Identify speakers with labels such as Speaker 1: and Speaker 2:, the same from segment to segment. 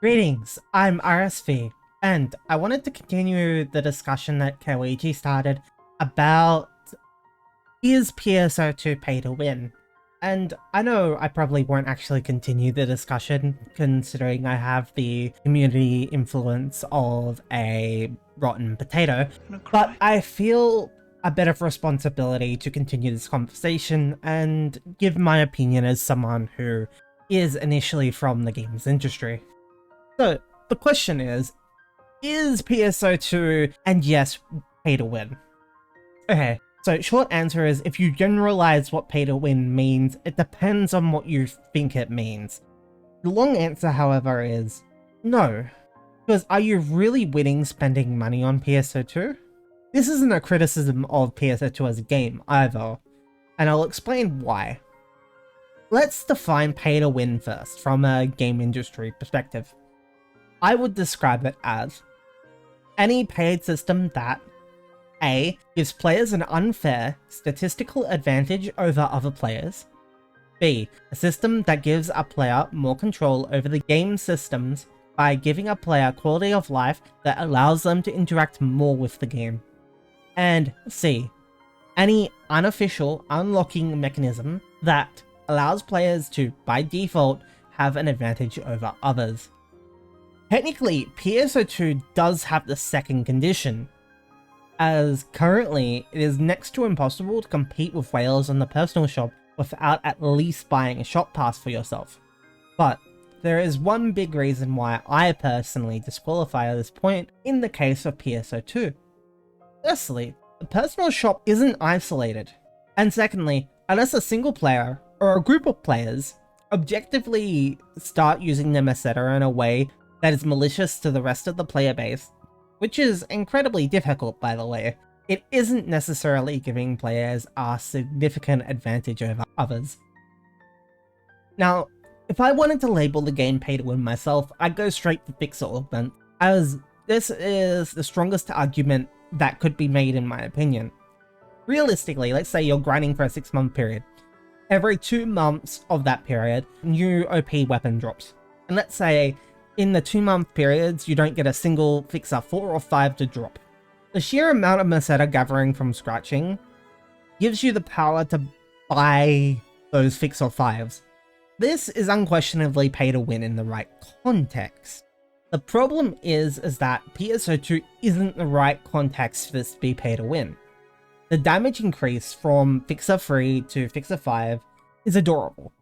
Speaker 1: Greetings, I'm RSV, and I wanted to continue the discussion that Kaoiji started about is PSO2 pay to win? And I know I probably won't actually continue the discussion considering I have the community influence of a rotten potato, but I feel a bit of responsibility to continue this conversation and give my opinion as someone who is initially from the games industry. So, the question is PSO2 NGS pay to win? Okay, so short answer is, if you generalize what pay to win means, it depends on what you think it means. The long answer, however, is no. Because are you really winning spending money on PSO2? This isn't a criticism of PSO2 as a game either, and I'll explain why. Let's define pay to win first from a game industry perspective. I would describe it as any paid system that A. gives players an unfair statistical advantage over other players, B. a system that gives a player more control over the game systems by giving a player quality of life that allows them to interact more with the game, and C. any unofficial unlocking mechanism that allows players to, by default, have an advantage over others. Technically, PSO2 does have the second condition, as currently it is next to impossible to compete with whales on the personal shop without at least buying a shop pass for yourself. But there is one big reason why I personally disqualify at this point in the case of PSO2. Firstly, the personal shop isn't isolated, and secondly, unless a single player or a group of players objectively start using the mesceta in a way that is malicious to the rest of the player base, which is incredibly difficult by the way, it isn't necessarily giving players a significant advantage over others. Now, if I wanted to label the game pay to win myself, I'd go straight to fix all of them, as this is the strongest argument that could be made in my opinion. Realistically, let's say you're grinding for a 6-month period. Every 2 months of that period, new OP weapon drops. And let's say in the 2-month periods, you don't get a single fixer 4 or 5 to drop. The sheer amount of mesceta gathering from scratching gives you the power to buy those fixer 5s. This is unquestionably pay to win in the right context. The problem is that PSO2 isn't the right context for this to be pay to win. The damage increase from fixer 3 to fixer 5 is adorable.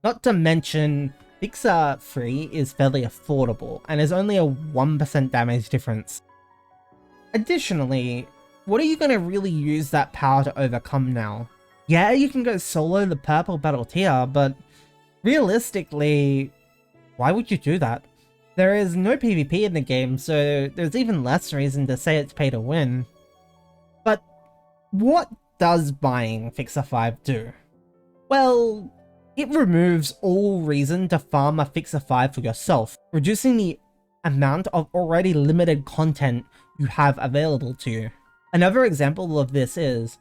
Speaker 1: Not to mention, fixer 3 is fairly affordable and is only a 1% damage difference. Additionally, what are you going to really use that power to overcome now? Yeah, you can go solo the purple battle tier, but realistically, why would you do that? There is no PvP in the game, so there's even less reason to say it's pay to win. But what does buying fixer 5 do? Well, it removes all reason to farm a fixer 5 for yourself, reducing the amount of already limited content you have available to you. Another example of this is,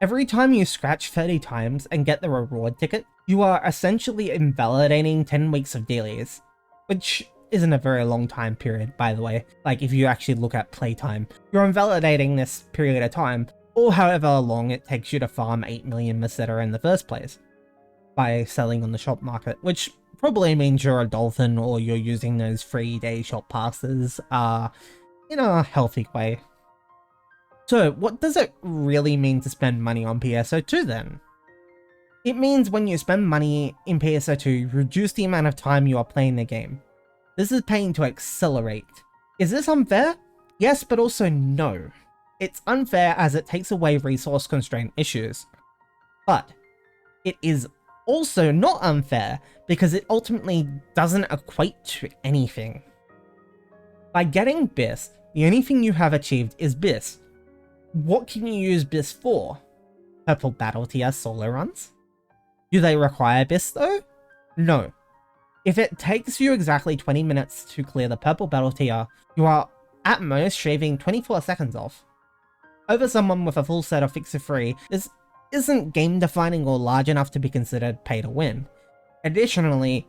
Speaker 1: every time you scratch 30 times and get the reward ticket, you are essentially invalidating 10 weeks of dailies, which isn't a very long time period, by the way. Like, if you actually look at playtime, you're invalidating this period of time, or however long it takes you to farm 8 million mesceta in the first place, by selling on the shop market, which probably means you're a Dolphin or you're using those 3-day shop passes in a healthy way. So what does it really mean to spend money on PSO2 then? It means when you spend money in PSO2, you reduce the amount of time you are playing the game. This is paying to accelerate. Is this unfair? Yes, but also no. It's unfair as it takes away resource constraint issues. But it is also not unfair because it ultimately doesn't equate to anything. By getting BIS, the only thing you have achieved is BIS. What can you use BIS for? Purple battle tier solo runs? Do they require BIS though? No. If it takes you exactly 20 minutes to clear the purple battle tier, you are at most shaving 24 seconds off. Over someone with a full set of fixer 3, this isn't game defining or large enough to be considered pay to win. Additionally,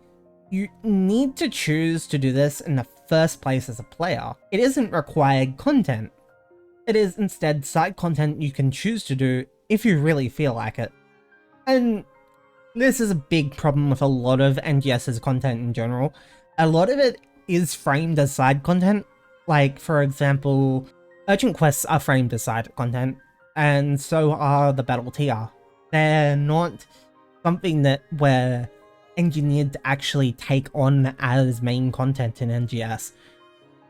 Speaker 1: You need to choose to do this in the first place as a player. It isn't required content. It is instead side content you can choose to do if you really feel like it. And this is a big problem with a lot of NGS's content in general. A lot of it is framed as side content. Like, for example, urgent quests are framed as side content, and so are the battle TR. They're not something that were engineered to actually take on as main content in NGS.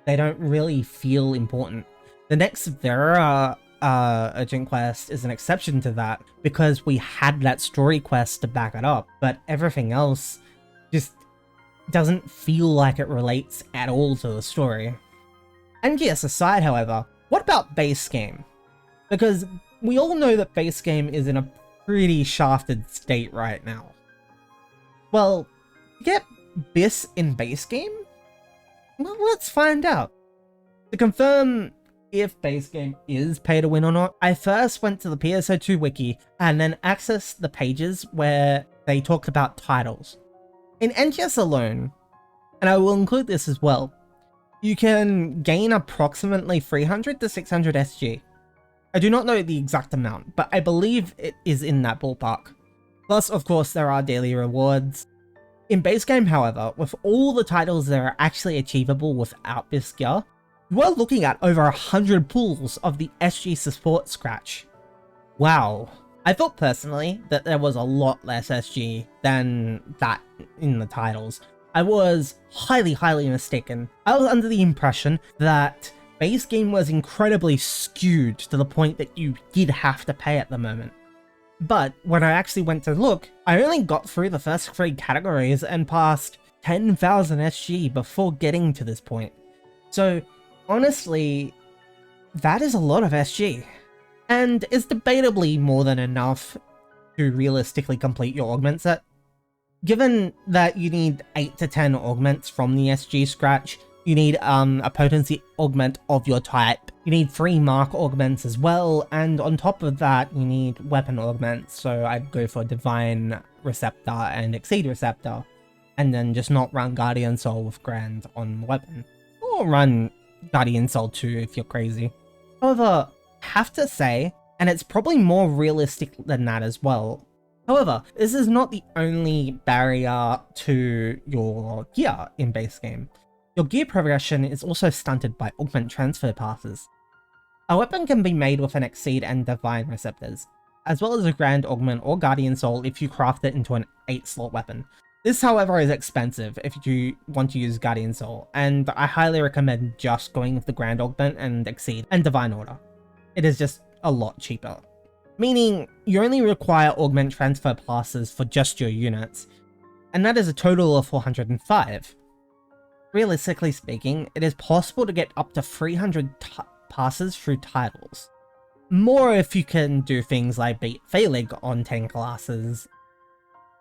Speaker 1: They don't really feel important. The next Vera urgent quest is an exception to that because we had that story quest to back it up, but everything else just doesn't feel like it relates at all to the story. NGS aside, however, what about base game? Because we all know that base game is in a pretty shafted state right now. Well, to get BIS in base game? Well, let's find out. To confirm if base game is pay to win or not, I first went to the PSO2 Wiki and then accessed the pages where they talked about titles. In NGS alone, and I will include this as well, you can gain approximately 300 to 600 SG. I do not know the exact amount, but I believe it is in that ballpark. Plus, of course, there are daily rewards. In base game, however, with all the titles that are actually achievable without this gear, you are looking at over 100 pulls of the SG support scratch. Wow. I thought personally that there was a lot less SG than that in the titles. I was highly mistaken. I was under the impression that base game was incredibly skewed to the point that you did have to pay at the moment. But when I actually went to look, I only got through the first 3 categories and passed 10,000 SG before getting to this point. So honestly, that is a lot of SG. And it's debatably more than enough to realistically complete your augment set. Given that you need 8 to 10 augments from the SG scratch, you need a potency augment of your type, you need 3 mark augments as well, and on top of that you need weapon augments, so I'd go for Divine Receptor and Exceed Receptor, and then just not run Guardian Soul with Grand on weapon. Or run Guardian Soul 2 if you're crazy. However, I have to say, and it's probably more realistic than that as well, however, this is not the only barrier to your gear in base game. Your gear progression is also stunted by augment transfer passes. A weapon can be made with an Exceed and Divine Receptors, as well as a Grand Augment or Guardian Soul if you craft it into an 8-slot weapon. This, however, is expensive if you want to use Guardian Soul, and I highly recommend just going with the Grand Augment and Exceed and Divine Order. It is just a lot cheaper. Meaning, you only require augment transfer passes for just your units, and that is a total of 405. Realistically speaking, it is possible to get up to 300 passes through titles. More if you can do things like beat Phalig on 10 classes.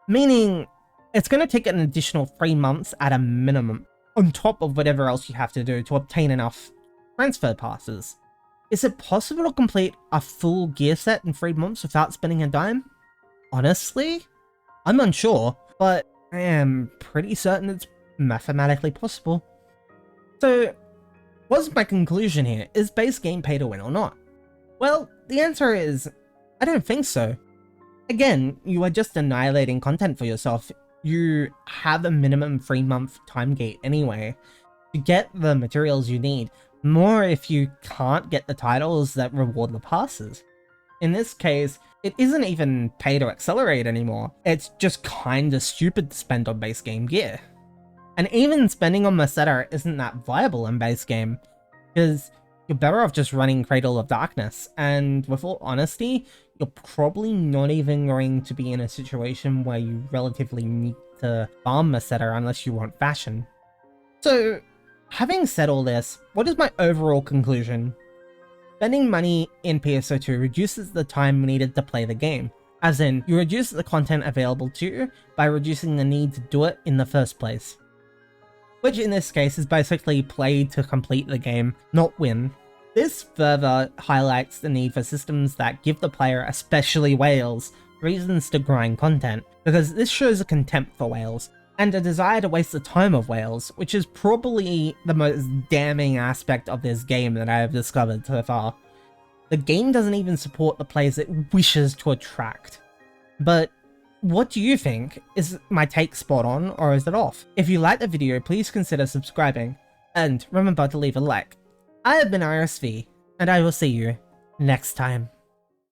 Speaker 1: Meaning, it's going to take an additional 3 months at a minimum, on top of whatever else you have to do to obtain enough transfer passes. Is it possible to complete a full gear set in 3 months without spending a dime? Honestly, I'm unsure, but I am pretty certain it's mathematically possible. So, what's my conclusion here? Is base game pay to win or not? Well, the answer is, I don't think so. Again, you are just annihilating content for yourself. You have a minimum 3-month time gate anyway to get the materials you need. More if you can't get the titles that reward the passes. In this case, it isn't even pay to accelerate anymore. It's just kinda stupid to spend on base game gear. And even spending on mesceta isn't that viable in base game, because you're better off just running Cradle of Darkness, and with all honesty, you're probably not even going to be in a situation where you relatively need to farm mesceta unless you want fashion. So, having said all this, what is my overall conclusion? Spending money in PSO2 reduces the time needed to play the game, as in, you reduce the content available to you by reducing the need to do it in the first place. Which in this case is basically play to complete the game, not win. This further highlights the need for systems that give the player, especially whales, reasons to grind content, because this shows a contempt for whales. and a desire to waste the time of whales, which is probably the most damning aspect of this game that I have discovered so far. The game doesn't even support the players it wishes to attract. But what do you think? Is my take spot on, or is it off? If you liked the video, please consider subscribing, and remember to leave a like. I have been RSV, and I will see you next time.